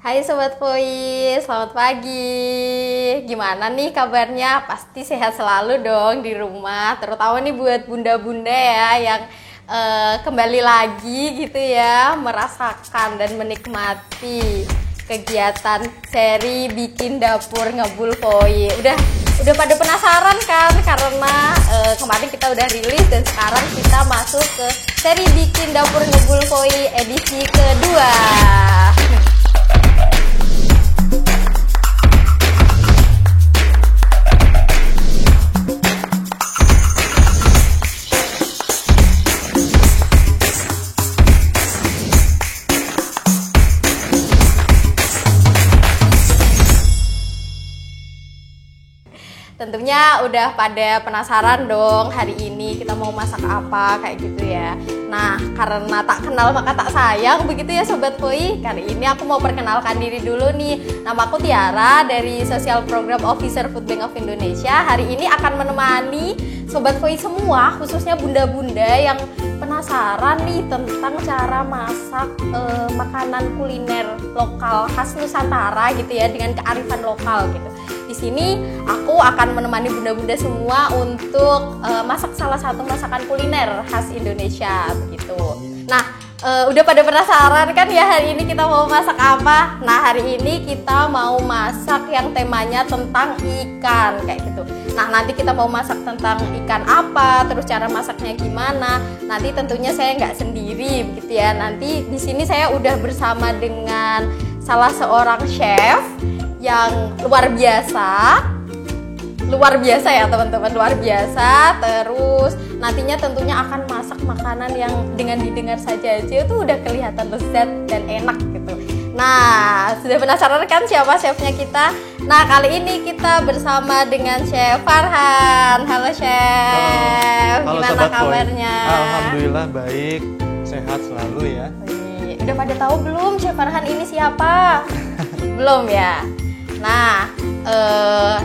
Hai Sobat Poi, selamat pagi. Gimana nih kabarnya? Pasti sehat selalu dong di rumah. Terutama nih buat bunda-bunda ya yang kembali lagi gitu ya, merasakan dan menikmati kegiatan seri bikin dapur ngebul Poi. Udah pada penasaran kan? Karena kemarin kita udah rilis dan sekarang kita masuk ke seri bikin dapur ngebul Poi edisi kedua. Tentunya udah pada penasaran dong hari ini kita mau masak apa kayak gitu ya. Nah, karena tak kenal maka tak sayang begitu ya Sobat Poi. Kali ini aku mau perkenalkan diri dulu nih. Nama aku Tiara dari Social Program Officer Food Bank of Indonesia. Hari ini akan menemani Sobat Poi semua, khususnya bunda-bunda yang penasaran nih tentang cara masak makanan kuliner lokal khas Nusantara gitu ya, dengan kearifan lokal gitu. Di sini aku akan menemani bunda-bunda semua untuk masak salah satu masakan kuliner khas Indonesia begitu. Nah, udah pada penasaran kan ya hari ini kita mau masak apa? Nah, hari ini kita mau masak yang temanya tentang ikan kayak gitu. Nah, nanti kita mau masak tentang ikan apa, terus cara masaknya gimana. Nanti tentunya saya nggak sendiri begitu ya. Nanti di sini saya udah bersama dengan salah seorang chef yang luar biasa ya teman-teman, luar biasa. Terus nantinya tentunya akan masak makanan yang dengan didengar saja itu udah kelihatan lezat dan enak gitu. Nah, sudah penasaran kan siapa chefnya kita? Nah, kali ini kita bersama dengan Chef Farhan. Halo Chef, halo, gimana Sobat kabarnya? Poi. Alhamdulillah baik, sehat selalu ya. Udah pada tahu belum Chef Farhan ini siapa? Belum ya? Nah,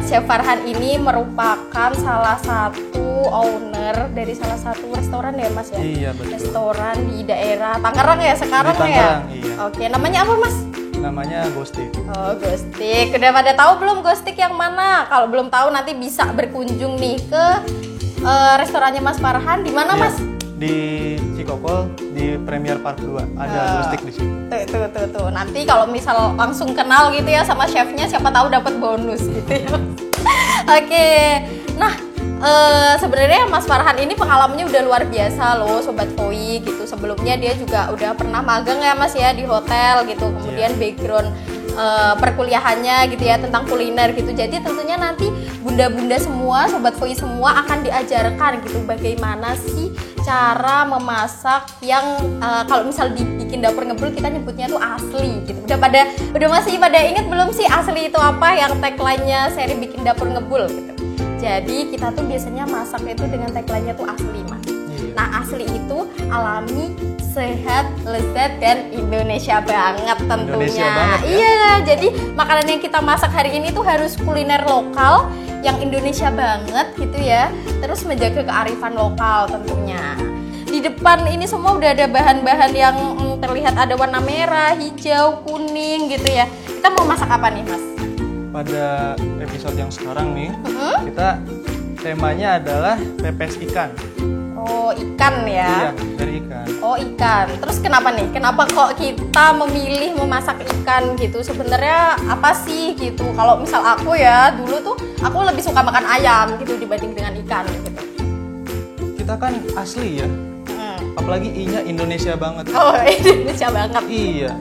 Chef Farhan ini merupakan salah satu owner dari salah satu restoran ya Mas ya? Iya betul. Restoran di daerah Tangerang ya sekarang di Tangerang, ya? Iya. Oke, namanya apa Mas? Namanya Ghostik. Oh, Ghostik. Udah pada tahu belum Ghostik yang mana? Kalau belum tahu nanti bisa berkunjung nih ke restorannya Mas Farhan. Di mana Iya, Mas? di Cikokol, di Premier Park 2. Ada Ghostik di situ. Tuh. Nanti kalau misal langsung kenal gitu ya sama chefnya, siapa tahu dapat bonus gitu ya. Oke. Nah, sebenarnya Mas Farhan ini pengalamannya udah luar biasa loh Sobat Poi gitu. Sebelumnya dia juga udah pernah magang ya Mas ya di hotel gitu. Kemudian background perkuliahannya gitu ya tentang kuliner gitu. Jadi tentunya nanti bunda-bunda semua, Sobat Poi semua akan diajarkan gitu bagaimana sih cara memasak yang kalau misal dibikin dapur ngebul kita nyebutnya tuh asli gitu. Udah masih pada inget belum sih asli itu apa, yang tagline-nya seri bikin dapur ngebul gitu. Jadi kita tuh biasanya masak itu dengan tagline-nya tuh asli Mas. Nah, asli itu alami, sehat, lezat, dan Indonesia banget tentunya. Indonesia banget, ya? Iya, jadi makanan yang kita masak hari ini tuh harus kuliner lokal yang Indonesia banget gitu ya. Terus menjaga kearifan lokal tentunya. Di depan ini semua udah ada bahan-bahan yang terlihat ada warna merah, hijau, kuning gitu ya. Kita mau masak apa nih Mas? Pada episode yang sekarang nih, kita temanya adalah pepes ikan. Oh, ikan ya? Iya, dari ikan. Oh, ikan. Terus kenapa nih? Kenapa kok kita memilih memasak ikan gitu? Sebenarnya apa sih gitu? Kalau misal aku ya, dulu tuh aku lebih suka makan ayam gitu dibanding dengan ikan gitu. Kita kan asli ya. Apalagi I-nya Indonesia banget. Oh, Indonesia banget. Iya.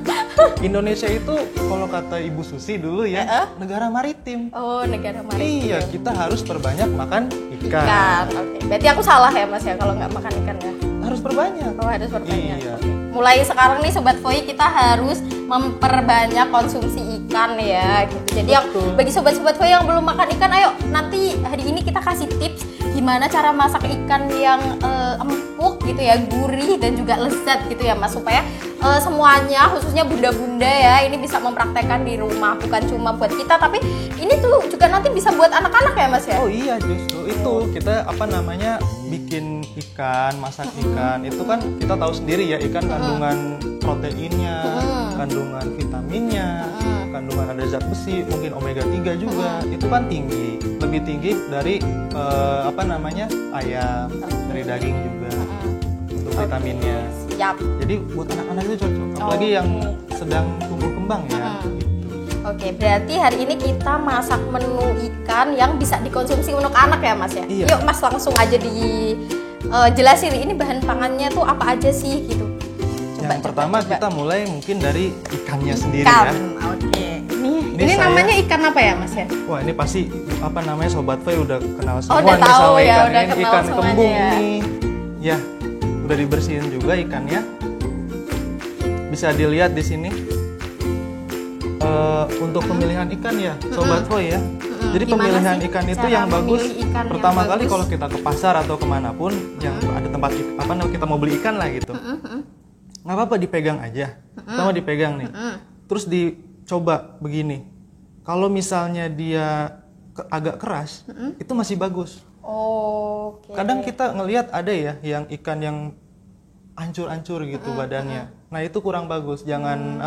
Indonesia itu kalau kata Ibu Susi dulu ya, negara maritim. Oh, negara maritim. Iya, kita harus perbanyak makan ikan. Ikan. Oke. Berarti aku salah ya Mas ya kalau nggak makan ikan ya? Harus perbanyak. Oh, harus perbanyak. Iya. Oke. Mulai sekarang nih Sobat Poi kita harus memperbanyak konsumsi ikan ya gitu. Jadi bagi sobat-sobat Poi yang belum makan ikan, ayo nanti hari ini kita kasih tips gimana cara masak ikan yang empuk gitu ya, gurih dan juga lezat gitu ya Mas, supaya semuanya khususnya bunda-bunda ya ini bisa mempraktekkan di rumah, bukan cuma buat kita tapi ini tuh juga nanti bisa buat anak-anak ya Mas ya. Oh iya, justru itu kita bikin ikan, masak ikan itu kan kita tahu sendiri ya, ikan kandungan proteinnya, kandungan vitaminnya, kandungan ada zat besi, mungkin omega 3 juga, itu kan tinggi, lebih tinggi dari ayam, dari daging juga untuk vitaminnya. Siap. Jadi buat anak-anak itu cocok, apalagi yang sedang tumbuh kembang ya. Oke, berarti hari ini kita masak menu ikan yang bisa dikonsumsi untuk anak ya Mas ya? Iya. Yuk Mas langsung aja jelasin ini bahan pangannya tuh apa aja sih gitu. Yang pertama kita mulai mungkin dari ikannya sendiri Ikan. ya. Oke. Ini namanya ikan apa ya Mas ya? Wah, ini pasti Sobat Foy udah kenal semua udah nih tahu sama ya, ikan udah ini, kenal ikan semuanya kembung ya. nih. Ya, udah dibersihin juga ikannya. Bisa dilihat di sini. Untuk pemilihan ikan ya, Sobat Foy ya. Jadi Gimana pemilihan sih ikan itu cara yang bagus. memilih ikan yang Pertama kali bagus? kalau kita ke pasar atau kemanapun yang ada tempat kita mau beli ikan lah gitu. Nggak apa-apa dipegang aja. Pertama dipegang nih. Terus dicoba begini. Kalau misalnya dia agak keras, itu masih bagus. Oke. Kadang kita ngelihat ada ya yang ikan yang hancur-hancur gitu badannya. Nah, itu kurang bagus. Jangan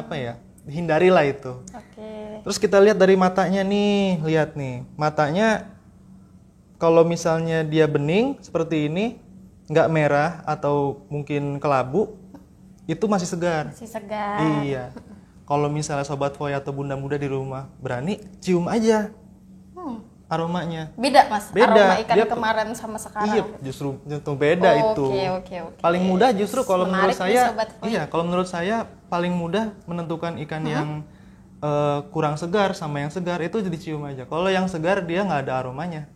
hindarilah itu. Oke. Terus kita lihat dari matanya nih, lihat nih. Matanya kalau misalnya dia bening seperti ini, nggak merah atau mungkin kelabu, itu masih segar. Masih segar. Iya. Kalau misalnya Sobat Foy atau bunda muda di rumah berani, cium aja aromanya. Beda Mas, Beda. aroma ikan Dia kemarin sama sekarang. Iya, justru beda itu. Oke. Paling mudah justru kalau menurut Menarik nih, saya, Sobat Foy. kalau menurut saya paling mudah menentukan ikan yang kurang segar sama yang segar itu dicium aja. Kalau yang segar dia nggak ada aromanya.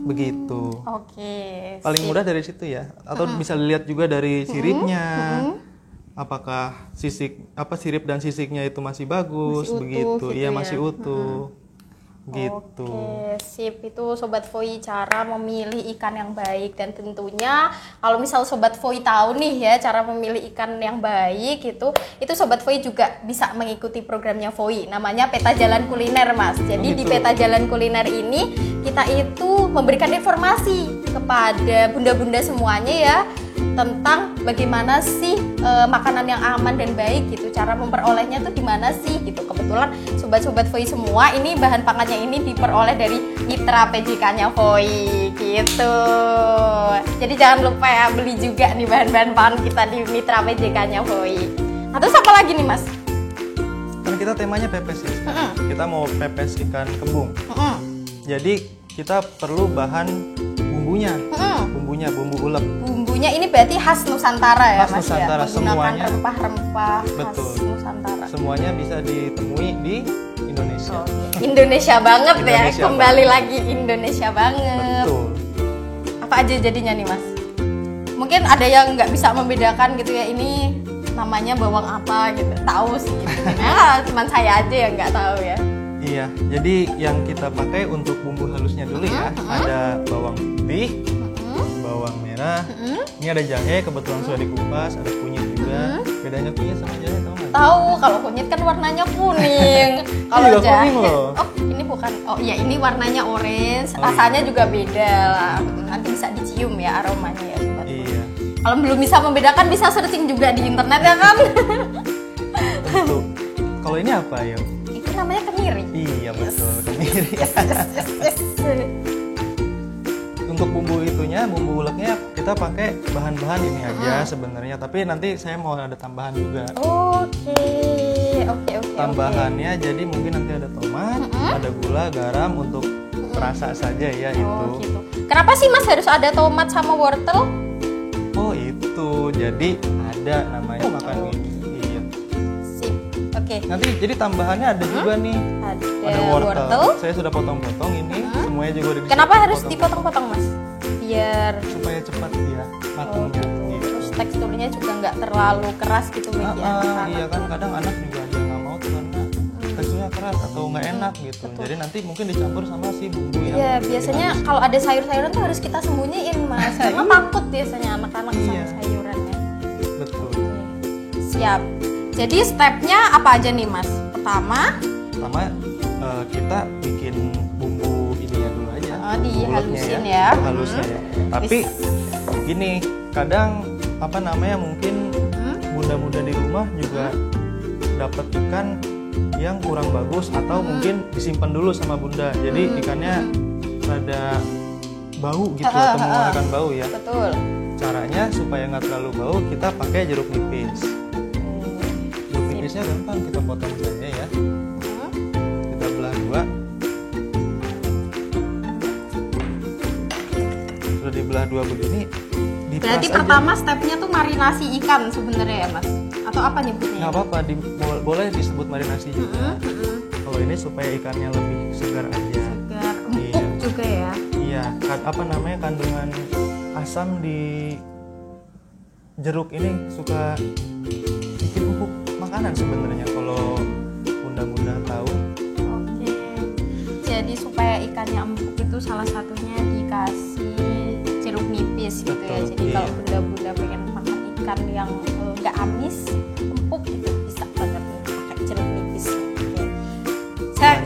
Begitu. Oke. Paling mudah dari situ ya. Atau bisa dilihat juga dari siripnya. Apakah sirip dan sisiknya itu masih bagus, Masih utuh begitu. gitu Iya, ya. masih utuh. Gitu. Oke, sip. Itu Sobat Foy cara memilih ikan yang baik. Dan tentunya kalau misal Sobat Foy tahu nih ya cara memilih ikan yang baik itu Sobat Foy juga bisa mengikuti programnya Foy. Namanya Peta Jalan Kuliner Mas. Jadi di Begitu. Peta Jalan Kuliner ini kita itu memberikan informasi kepada bunda-bunda semuanya ya tentang bagaimana sih makanan yang aman dan baik gitu, cara memperolehnya tuh di mana sih gitu. Kebetulan sobat-sobat Foy semua ini bahan pangannya ini diperoleh dari mitra PJK-nya Foy gitu. Jadi jangan lupa ya beli juga nih bahan-bahan pangan kita di mitra PJK-nya Foy. Nah, terus apa lagi nih Mas? Kan kita temanya pepes ya. Kita mau pepes ikan kembung. Jadi kita perlu bahan bumbunya. Bumbu ulek. Bumbunya ini berarti khas Nusantara ya Khas Mas Nusantara, ya? Menggunakan semuanya. rempah-rempah Betul. khas Nusantara. Semuanya bisa ditemui di Indonesia. Indonesia banget ya, Indonesia kembali banget. lagi Indonesia banget. Betul. Apa aja jadinya nih Mas? Mungkin ada yang nggak bisa membedakan gitu ya, ini namanya bawang apa gitu, tahu sih. Nah, cuman saya aja yang nggak tahu ya. Iya, jadi yang kita pakai untuk bumbu halusnya dulu ya, ada bawang putih, bawang merah, ini ada jahe, kebetulan sudah dikupas, ada kunyit juga. Bedanya kunyit sama jahe tahu nggak? Tahu, kalau kunyit kan warnanya kuning. Kalau Ini juga jahe, kuning loh. oh ini bukan. Oh iya, ini warnanya orange. Rasanya juga beda lah. Nanti bisa dicium ya aromanya ya sobat. Iya, Kalau belum bisa membedakan bisa searching juga di internet ya kan. tentu. Kalau ini apa ya? Itu namanya kemiri. Iya betul, kemiri. Yes. Untuk bumbu bumbu uleknya kita pakai bahan-bahan ini aja sebenarnya, tapi nanti saya mau ada tambahan juga. Oke. Tambahannya jadi mungkin nanti ada tomat, ada gula, garam untuk perasa saja ya itu. Oh gitu. Kenapa sih Mas harus ada tomat sama wortel? Oh itu, jadi ada namanya makan ini. Iya. Sip. Oke. Nanti jadi tambahannya ada juga nih. Ada wortel. Saya sudah potong-potong ini, semuanya juga udah Kenapa harus dipotong-potong. dipotong-potong Mas? Biar Supaya cepat ya matangnya. Gitu. terus teksturnya juga nggak terlalu keras gitu bagi anak-anak. Iya kan kadang anak juga ada yang nggak mau tuh karena teksturnya keras atau nggak enak gitu. Jadi nanti mungkin dicampur sama si bumbu yang. Iya, biasanya kalau ada sayur-sayuran tuh harus kita sembunyiin Mas, karena takut biasanya anak-anak sama Iya. sayurannya. Betul. Siap. Jadi stepnya apa aja nih Mas? Pertama, Kita bikin bumbu ininya dulu aja. dihalusin Bumbu ya. Halusnya ya. Tapi gini, kadang mungkin bunda-bunda di rumah juga dapat ikan yang kurang bagus atau mungkin disimpan dulu sama bunda. Jadi ikannya rada bau gitu atau mengeluarkan bau ya. Betul. Caranya supaya nggak terlalu bau, kita pakai jeruk nipis. Jeruk nipisnya gampang, kita potong saja ya. Kita belah dua. Sudah dibelah dua begini. Berarti pertama stepnya tuh marinasi ikan sebenarnya ya mas? Atau apa nyebutnya? Nggak apa-apa, boleh disebut marinasi juga. Kalau ini supaya ikannya lebih segar aja. Segar, empuk juga ya? Iya, apa namanya, kandungan asam di jeruk ini suka bikin empuk makanan sebenarnya kalau bunda-bunda tahu. Oke, jadi supaya ikannya empuk itu salah satunya dikasih jeruk nipis gitu ya. Jadi kalau bunda-bunda pengen makan ikan yang nggak amis, empuk gitu, bisa banget nih pakai jeruk nipis. Oke.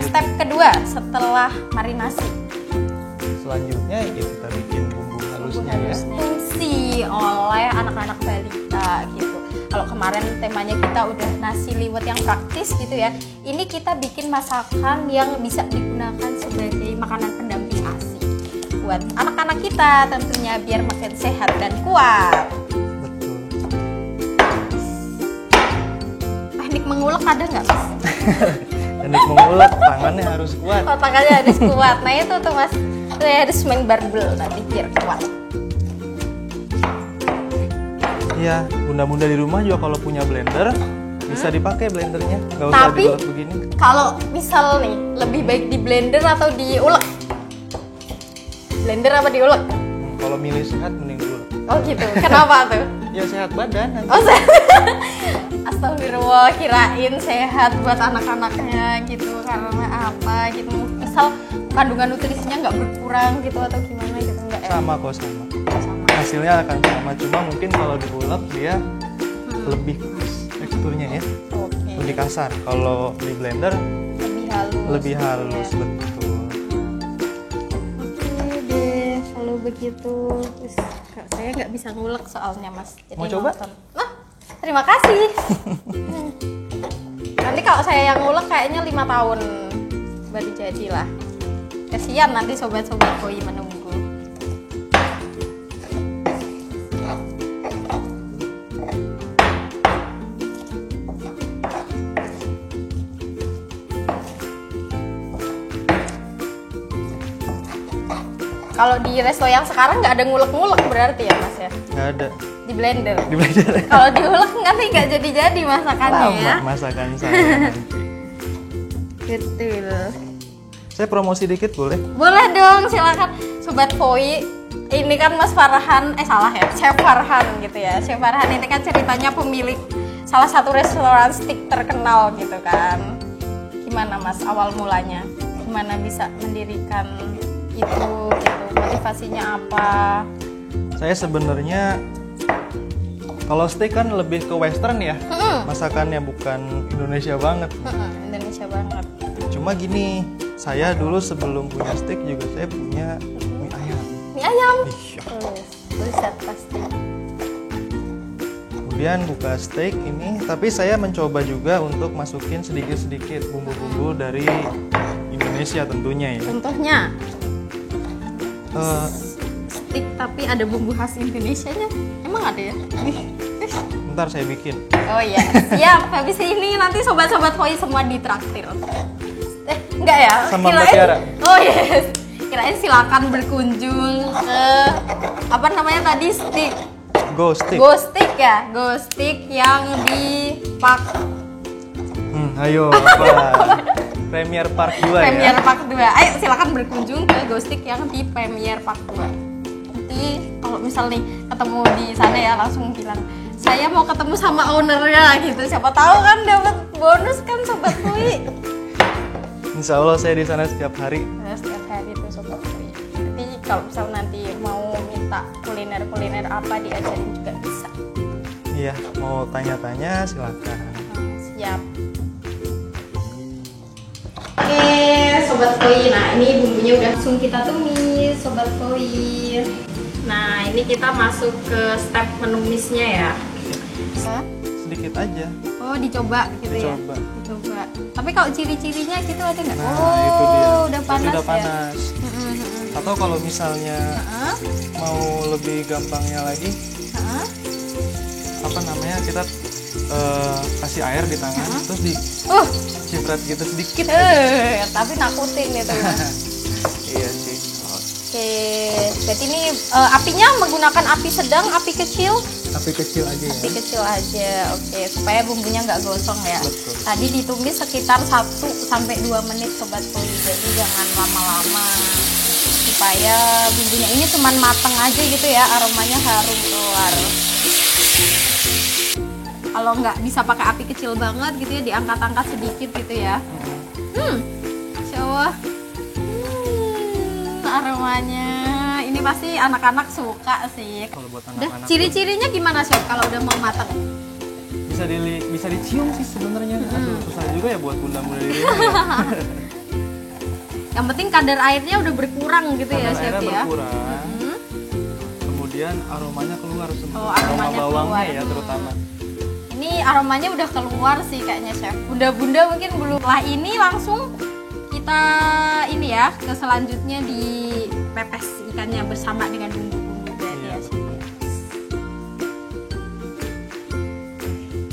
Step kedua setelah marinasi. Selanjutnya ya kita bikin bumbu halusnya ya. Fungsi oleh anak-anak balita gitu. Kalau kemarin temanya kita udah nasi liwet yang praktis gitu ya. Ini kita bikin masakan yang bisa digunakan sebagai makanan pendamping ASI buat anak-anak kita tentunya biar makin sehat dan kuat. Betul. Teknik mengulek ada nggak mas? Teknik mengulek tangannya harus kuat. Oh, tangannya harus kuat. Nah itu tuh mas, saya harus main barbel nanti biar kuat. Iya, bunda-bunda di rumah juga kalau punya blender bisa dipakai blendernya, nggak usah diulek begini. Kalau misal nih lebih baik di blender atau diulek? Blender apa diulek? Kalau milih sehat mending diulek. Oh gitu, kenapa tuh? Ya sehat badan nanti. Oh astagfirullah, kirain sehat buat anak-anaknya gitu. Karena apa gitu, misal kandungan nutrisinya nggak berkurang gitu atau gimana gitu, nggak ya? Sama kok, sama. Sama. Hasilnya akan sama, cuma mungkin kalau diulek dia lebih keras teksturnya ya. Oke. Lebih kasar. Kalau di blender Lebih halus. lebih halus, Ya. betul. Oke deh, kalau begitu. Terus, saya nggak bisa ngulek soalnya mas. Jadi Mau coba? nonton. Nah, terima kasih. Nanti kalau saya yang ngulek kayaknya 5 tahun baru jadilah. Kasihan nanti sobat-sobat koi menunggu. Kalau di resto yang sekarang nggak ada ngulek-ngulek berarti ya mas ya? Nggak ada. Di blender. Di blender. Kalau diulek nanti nggak jadi-jadi masakannya Lama ya? masakan saya nanti. Betul. Saya promosi dikit boleh? Boleh dong, silakan sobat Koi. Ini kan Mas Farhan, salah ya, Chef Farhan gitu ya. Chef Farhan ini kan ceritanya pemilik salah satu restoran steak terkenal gitu kan. Gimana Mas awal mulanya? Gimana bisa mendirikan itu gitu? Motivasinya apa? Saya sebenarnya kalau steak kan lebih ke western ya, masakannya bukan Indonesia banget. Indonesia banget. Cuma gini, saya dulu sebelum punya steak juga saya punya mie ayam. Mie ayam? Iya. Buset pasti. Kemudian buka steak ini, tapi saya mencoba juga untuk masukin sedikit-sedikit bumbu-bumbu dari Indonesia tentunya ya. Contohnya? Eh, Steak tapi ada bumbu khas Indonesianya? Emang ada ya? Ntar saya bikin. Oh iya, siap. Habis ini nanti sobat-sobat Koi semua ditraktir. Enggak ya? Sama Mbak Tiara. Oh yes. Kirain silakan berkunjung ke apa namanya tadi steak. Go steak. Go steak ya, Go steak yang di Park Ayo apa? Premier Park 2 ya. Premier Park 2. Ayo silakan berkunjung ke Go steak yang di Premier Park 2. Nanti kalau misal nih ketemu di sana ya langsung bilang saya mau ketemu sama ownernya gitu. Siapa tahu kan dapat bonus kan sobat Koi. Insya Allah saya di sana setiap hari. Setiap hari tuh sobat Koi. Nanti kalau misal nanti mau minta kuliner-kuliner apa diajarin juga bisa. Iya, mau tanya-tanya silakan. Siap. Oke, sobat Koi. Nah, ini bumbunya udah langsung kita tumis, sobat Koi. Nah, ini kita masuk ke step menumisnya ya. Sedikit aja. Oh, dicoba gitu Dicoba. ya. Dicoba coba. Tapi kalau ciri-cirinya gitu ada nggak? Nah, Oh, itu dia. udah Berarti panas udah ya. panas. Atau kalau misalnya mau lebih gampangnya lagi, Heeh. apa namanya, kita kasih air di tangan, terus diciprat gitu sedikit. Tapi nakutin itu. Iya sih. Oke, berarti ini apinya menggunakan api sedang, api kecil? Api kecil aja ya. Api kecil aja, oke, supaya bumbunya nggak gosong ya. Betul. Tadi ditumis sekitar 1-2 menit Sobat Poli, jadi jangan lama-lama. Supaya bumbunya ini cuman mateng aja gitu ya, aromanya harum keluar. Kalau nggak bisa pakai api kecil banget gitu ya, diangkat-angkat sedikit gitu ya. Insya Allah. Aromanya ini pasti anak-anak suka sih. Kalau buat Udah, anak-anak ciri-cirinya gimana Chef kalau udah mau matang? bisa dicium sih sebenarnya. Aduh, susah juga ya buat bunda-bunda di rumah ya. Yang penting kadar airnya udah berkurang gitu ya Kadar Chef airnya ya. berkurang. Kemudian aromanya keluar semua. Oh, Aroma aromanya bawangnya keluar. ya terutama. Ini aromanya udah keluar sih kayaknya Chef. Bunda-bunda mungkin belum. Lah ini langsung kita ini ya ke selanjutnya dipepes ikannya bersama dengan bumbu-bumbu berarti ya Chef.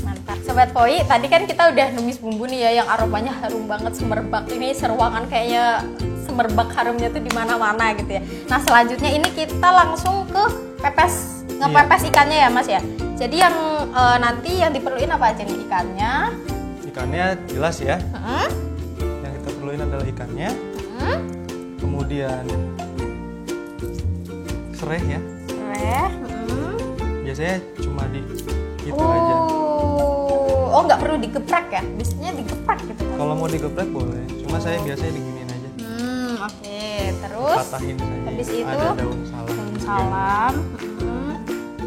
Mantap. Sobat Poi, tadi kan kita udah numis bumbu nih ya yang aromanya harum banget, semerbak. Ini seruangan kayaknya semerbak harumnya tuh di mana-mana gitu ya. Nah, selanjutnya ini kita langsung ke pepes, ngepepes ikannya ya Mas ya. Jadi yang nanti yang diperluin apa aja nih ikannya? Ikannya jelas ya. Heeh. Yang kita perluin adalah ikannya. Heeh. Kemudian serai ya. Serai. Biasanya cuma di gitu aja. Oh, nggak perlu digeprek ya? Biasanya digeprek gitu. Kalau mau digeprek boleh. Cuma saya biasanya diginiin aja. Oke. Terus Patahin saja. habis itu Ada daun salam. daun salam.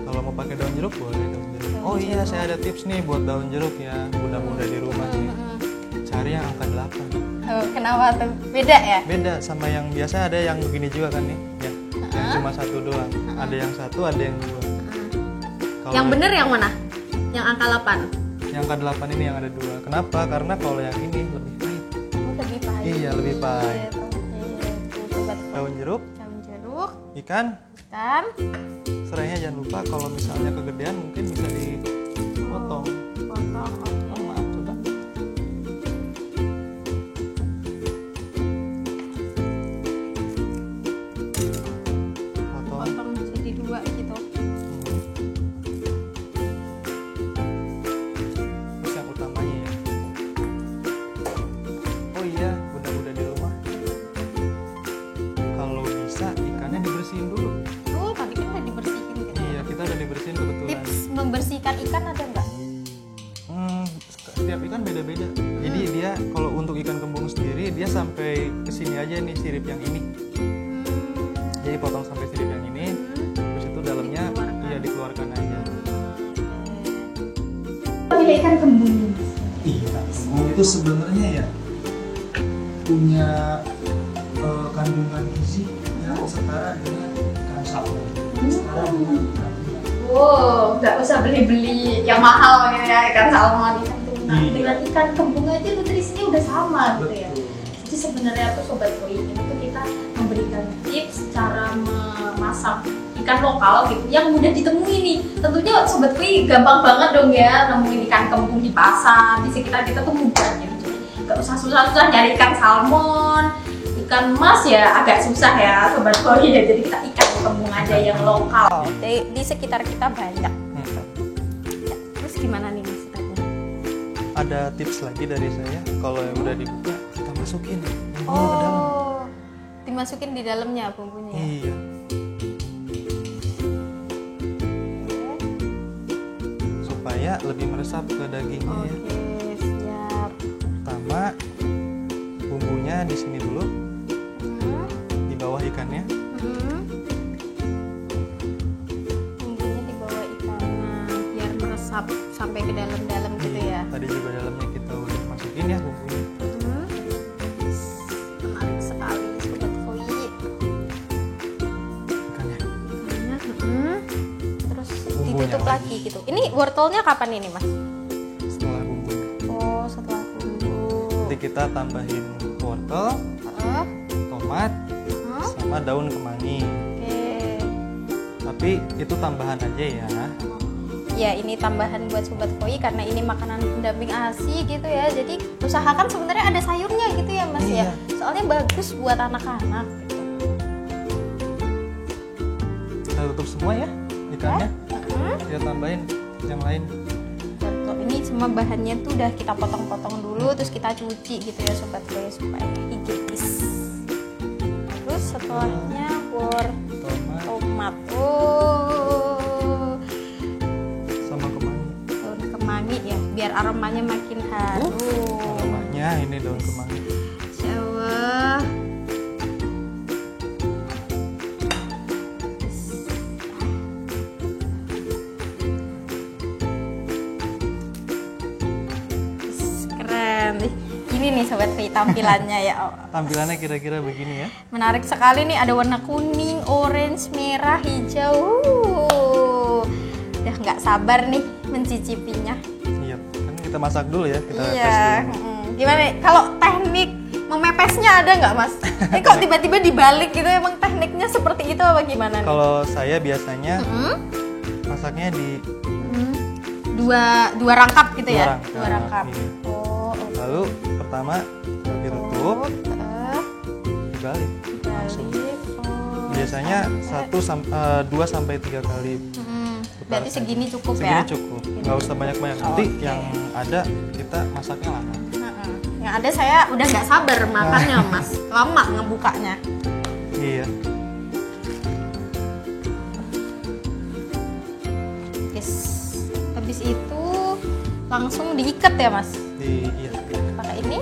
Kalau mau pakai daun jeruk boleh daun jeruk. Oh iya, saya ada tips nih buat daun jeruk ya, bunda-bunda di rumah nih. Cari yang angka 8. Oh, kenapa tuh? Beda ya? Beda sama yang biasa, ada yang begini juga kan nih, ya. Yang cuma satu doang. Ada yang satu, ada yang dua. Kalau Yang bener yang mana? Yang angka 8. Yang angka 8 ini yang ada dua. Kenapa? Karena kalau yang ini lebih pahit. Oh, lebih pahit. Iya, lebih pahit. Oke. Tuh, sobat. Daun jeruk, Daun jeruk, ikan, ikan, serainya jangan lupa. Kalau misalnya kegedean mungkin bisa dipotong. potong. Oh, maaf, coba. Potong. Potong jadi 2 gitu. Terus yang utamanya ya. Oh iya, bunda-bunda di rumah. Kalau bisa ikannya dibersihin dulu. Oh, tadi kan udah dibersihin gitu. Iya, kita udah dibersihin kebetulan. Tips membersihkan ikan ada nggak? Setiap ikan beda-beda. Jadi dia kalau untuk ikan kembung sendiri dia sampai ke sini aja nih sirip yang ini. Jadi potong sampai sirip yang ini. Terus itu dalamnya iya dikeluarkan aja. Pilih ikan kembung. Iya, kembung itu sebenarnya ya punya kandungan gizi yang setara dengan ikan salmon. Setara dengan ikan tuna. Wow, nggak usah beli-beli yang mahal gitu ya, ikan salmon, ikan tuna. Iya. Dengan ikan kembung aja nutrisinya udah sama gitu ya. Betul. Jadi sebenarnya tuh Sobat Koi ini tuh kita memberikan tips cara memasak ikan lokal gitu yang mudah ditemui nih. Tentunya Sobat Koi gampang banget dong ya nemuin ikan kembung di pasar, di sekitar kita tuh mudah gitu. Jadi nggak usah susah-susah nyari ikan salmon, ikan mas ya agak susah ya Sobat Koi ya. Jadi kita ikan kembung aja yang lokal. Di sekitar kita banyak. Ya, terus gimana nih Mas tadi? Ada tips lagi dari saya, kalau yang udah dibuka kita masukin bumbu ke dalam. Oh, dimasukin di dalamnya bumbunya. Ya? Iya. Supaya lebih meresap ke dagingnya ya. Oke, siap. Pertama bumbunya di sini dulu, di bawah ikannya. Bumbunya di bawah ikannya biar meresap sampai ke dalam-dalam gitu ya. Tadi juga dalamnya kita udah masukin ya bumbunya. Menarik sekali Sobat Koi. Ikannya. Terus Bumbunya ditutup lagi. lagi gitu. Ini wortelnya kapan ini Mas? Setelah bumbunya. Oh, setelah bumbu. kita tambahin wortel, tomat, sama daun kemangi. Tapi itu tambahan aja ya. Ya, ini tambahan buat Sobat Koi karena ini makanan pendamping ASI gitu ya. Jadi usahakan sebenarnya ada sayurnya gitu ya Mas ya. Soalnya bagus buat anak-anak gitu. Kita tutup semua ya ikannya. Kita tambahin yang lain. Betul. Ini semua bahannya tuh udah kita potong-potong dulu, terus kita cuci gitu ya Sobat Koi supaya higienis. Terus setelahnya tomat. Sama kemangi. Daun kemangi ya, biar aromanya makin harum. Aromanya ini daun kemangi. Insya Allah. Keren. Ini nih Sobat Koi tampilannya ya. Tampilannya kira-kira begini ya. Menarik sekali nih, ada warna kuning, orange, merah, hijau. Udah nggak sabar nih mencicipinya. Iya, kan kita masak dulu ya, kita Iya. tes dulu. Gimana nih? Kalau teknik memepesnya ada nggak Mas? Ini kok tiba-tiba dibalik gitu, emang tekniknya seperti itu apa gimana nih? Kalau saya biasanya masaknya di Dua rangkap gitu ya? Dua rangkap. Iya. Oh, oke. Lalu pertama ditutup, dibalik. Balik. Oh. Biasanya 2 sampai 3 kali. Berarti segini cukup Segini ya? cukup, nggak usah banyak-banyak. Nanti yang ada kita masaknya lama. Yang ada saya udah nggak sabar makannya Mas, lama ngebukanya. Iya. Yes. Habis itu langsung diikat ya Mas? Iya. Pakai ini?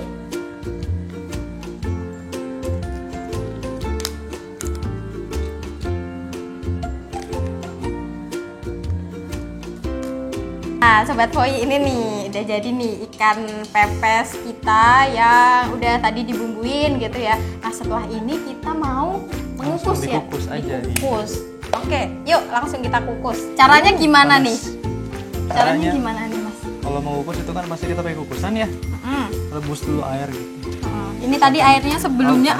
Nah, Sobat Koi, ini nih udah jadi nih ikan pepes kita yang udah tadi dibumbuin gitu ya. Nah, setelah ini kita mau mengukus ya. Dikukus aja. Dikukus. Oke, yuk langsung kita kukus. Caranya gimana nih? Caranya gimana nih Mas? Kalau mau kukus itu kan pasti kita pakai kukusan ya. Rebus dulu air gitu. Ini tadi airnya sebelumnya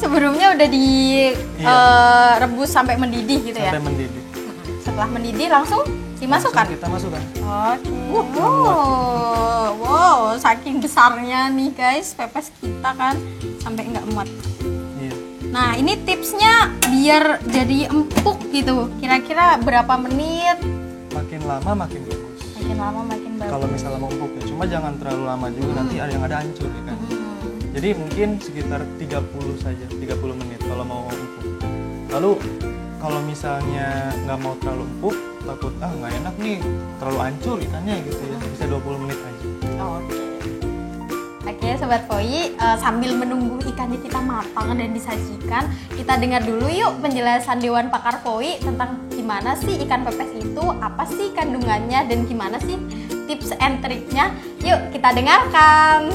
sebelumnya udah direbus sampai mendidih gitu ya. Sampai mendidih. Setelah mendidih langsung dimasukkan. Kita masukkan. Oke. Wow, saking besarnya nih guys pepes kita kan sampai nggak muat. Iya. Nah, ini tipsnya biar jadi empuk gitu. Kira-kira berapa menit? Makin lama makin bagus. Makin lama makin bagus. Kalau misalnya mau empuk ya, cuma jangan terlalu lama juga nanti ada yang ada hancur ya kan. Jadi mungkin sekitar 30 saja, 30 menit kalau mau empuk. Lalu kalau misalnya nggak mau terlalu empuk, takut nggak enak nih, terlalu hancur ikannya gitu ya, bisa 20 menit aja. Oke Sobat Koi, sambil menunggu ikannya kita matang dan disajikan, kita dengar dulu yuk penjelasan Dewan Pakar Koi tentang gimana sih ikan pepes itu, apa sih kandungannya, dan gimana sih tips and triknya. Yuk kita dengarkan.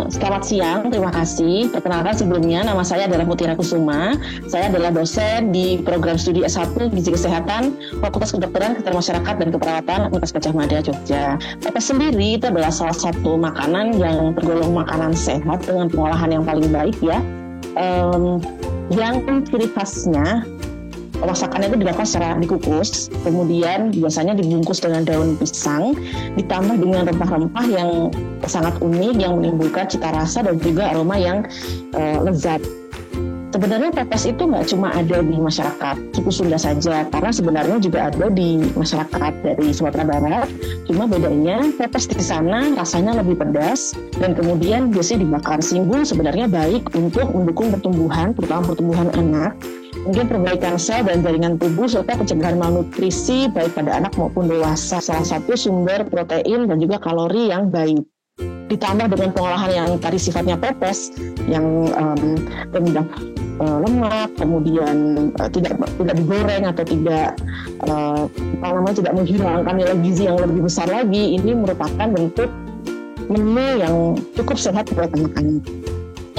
Selamat siang, terima kasih. Perkenalkan sebelumnya, nama saya adalah Mutiara Kusuma. Saya adalah dosen di program studi S1 Gizi Kesehatan, Fakultas Kedokteran, Kesehatan Masyarakat dan Keperawatan, Universitas Gadjah Mada, Jogja. Pepes sendiri itu adalah salah satu makanan yang tergolong makanan sehat dengan pengolahan yang paling baik ya. Yang ciri khasnya, masakannya itu dilakukan secara dikukus, kemudian biasanya dibungkus dengan daun pisang, ditambah dengan rempah-rempah yang sangat unik yang menimbulkan cita rasa dan juga aroma yang lezat. Sebenarnya pepes itu nggak cuma ada di masyarakat suku Sunda saja, karena sebenarnya juga ada di masyarakat dari Sumatera Barat. Cuma bedanya pepes di sana rasanya lebih pedas dan kemudian biasanya dibakar. Simbol sebenarnya baik untuk mendukung pertumbuhan, terutama pertumbuhan anak, kemudian perbaikan sel dan jaringan tubuh serta pencegahan malnutrisi baik pada anak maupun dewasa. Salah satu sumber protein dan juga kalori yang baik. Ditambah dengan pengolahan yang tadi sifatnya pepes yang rendah lemak, kemudian tidak digoreng atau tidak tidak menghilangkan nilai gizi yang lebih besar lagi. Ini merupakan bentuk menu yang cukup sehat buat anak-anak.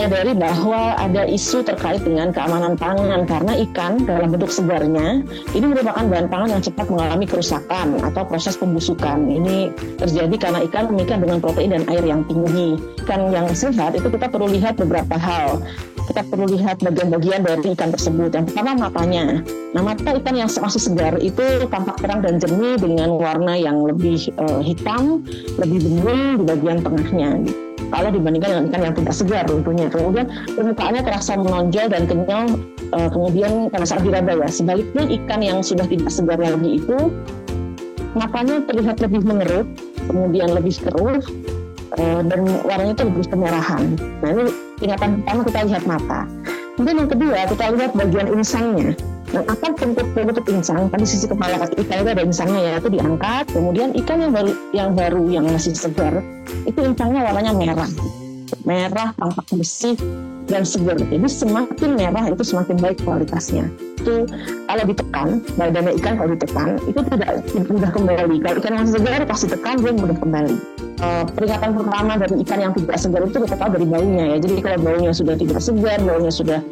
menyadari bahwa ada isu terkait dengan keamanan pangan karena ikan dalam bentuk segarnya ini merupakan bahan pangan yang cepat mengalami kerusakan atau proses pembusukan. Ini terjadi karena ikan memakan dengan protein dan air yang tinggi. Ikan yang sehat itu kita perlu lihat beberapa hal. Kita perlu lihat bagian-bagian dari ikan tersebut. Yang pertama matanya. Nah, mata ikan yang masih segar itu tampak terang dan jernih dengan warna yang lebih hitam, lebih bening di bagian tengahnya. Kalau dibandingkan dengan ikan yang tidak segar tentunya. Kemudian permukaannya terasa menonjol dan kenyal, kemudian karena sangat diraba ya. Sebaliknya ikan yang sudah tidak segar lagi itu matanya terlihat lebih mengerut, kemudian lebih keruh, dan warnanya itu lebih kemerahan. Nah, ini tingkatan pertama kita lihat mata. Kemudian yang kedua kita lihat bagian insangnya. Dan apa bentuk insang? Kan di sisi kepala ikan itu ada insangnya ya, itu diangkat. Kemudian ikan yang baru yang masih segar itu insangnya warnanya merah, tampak bersih dan segar. Jadi semakin merah itu semakin baik kualitasnya. Itu kalau ditekan, badannya ikan kalau ditekan itu tidak mudah kembali. Kalau ikan yang segar pasti tekan dia mudah kembali. Peringatan pertama dari ikan yang tidak segar itu kita tahu dari baunya ya. Jadi kalau baunya sudah tidak segar, baunya sudah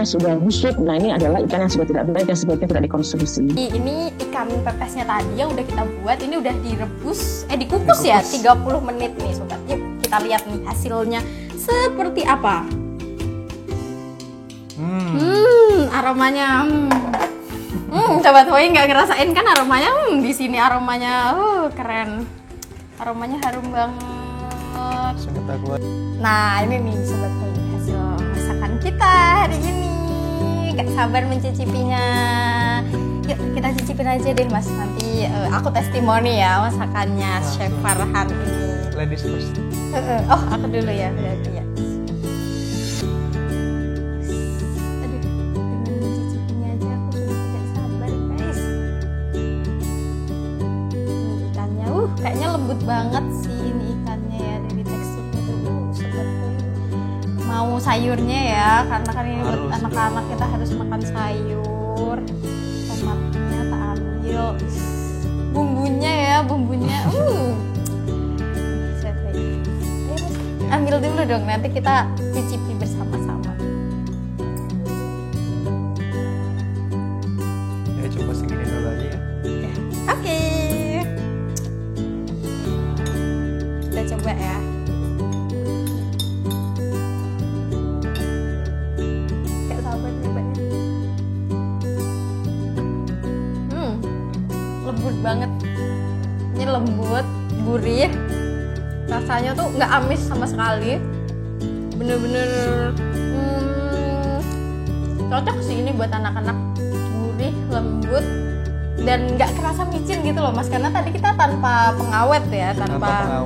sudah busuk, nah ini adalah ikan yang sudah tidak baik, yang sebaiknya tidak dikonsumsi. Ini ikan pepesnya tadi yang udah kita buat, ini udah dikukus ya 30 menit nih sobat. Yuk kita lihat nih hasilnya seperti apa. Aromanya Sobat Poi nggak ngerasain kan aromanya? Di sini aromanya keren. Aromanya harum banget. Nah, ini nih Sobat Poi hasil masakan kita hari ini. Gak sabar mencicipinya. Yuk kita cicipin aja deh Mas. Nanti aku testimoni ya masakannya Chef Farhan ini. Ladies first. Oh, aku dulu ya berarti ya. Kayaknya lembut banget sih ini ikannya ya, dari teksturnya tuh Sobat Poi. Mau sayurnya ya, karena kan ini buat anak-anak kita harus makan sayur. Tomatnya tak ambil, bumbunya ambil dulu dong, nanti kita cicipi bersama-sama. Ya coba segini dulu aja ya. Oke. Kita coba ya. Gak sabar nyobanya. Lembut banget. Ini lembut, gurih. Rasanya tuh nggak amis sama sekali. Bener-bener cocok sih ini buat anak-anak. Gurih, lembut, dan nggak kerasa micin gitu loh Mas, karena tadi kita tanpa pengawet ya, tanpa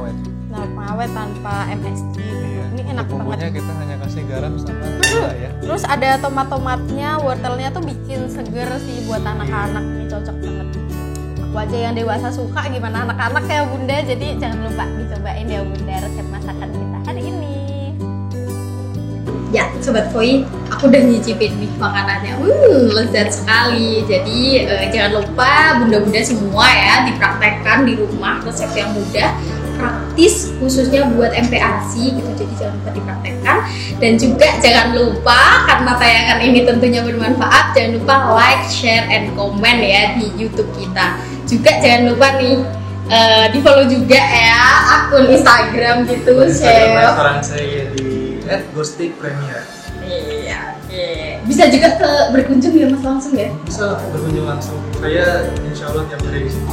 pengawet, tanpa MSG gitu. Iya. Ini enak Bumbunya banget. kita hanya kasih garam sama gula ya. Terus ada tomat-tomatnya, wortelnya tuh bikin seger sih buat anak-anak. Ini cocok banget. Aku aja yang dewasa suka, gimana anak-anak ya Bunda. Jadi jangan lupa dicobain ya Bunda resep masakan kita hari ini. Ya Sobat Poi, aku udah nyicipin nih makanannya. Lezat sekali. Jadi jangan lupa bunda-bunda semua ya dipraktekkan di rumah, resep yang mudah, praktis, khususnya buat MPASI gitu. Jadi jangan lupa dipraktekkan. Dan juga jangan lupa, karena tayangan ini tentunya bermanfaat, jangan lupa like, share, and comment ya di YouTube kita. Juga jangan lupa nih di follow juga ya akun Instagram gitu, Chef. Restoran saya di @ghostikpremier. Iya, bisa juga berkunjung ya Mas langsung ya? Bisa berkunjung langsung. Saya insya Allah tiap hari di sini.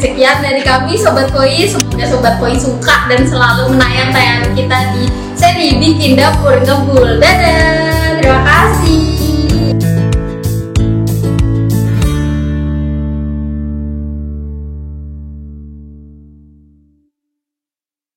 Sekian dari kami Sobat Poi. Semoga Sobat Poi suka dan selalu menayang tayangan kita di seri Bikin Dapur Ngebul. Dadah, terima kasih.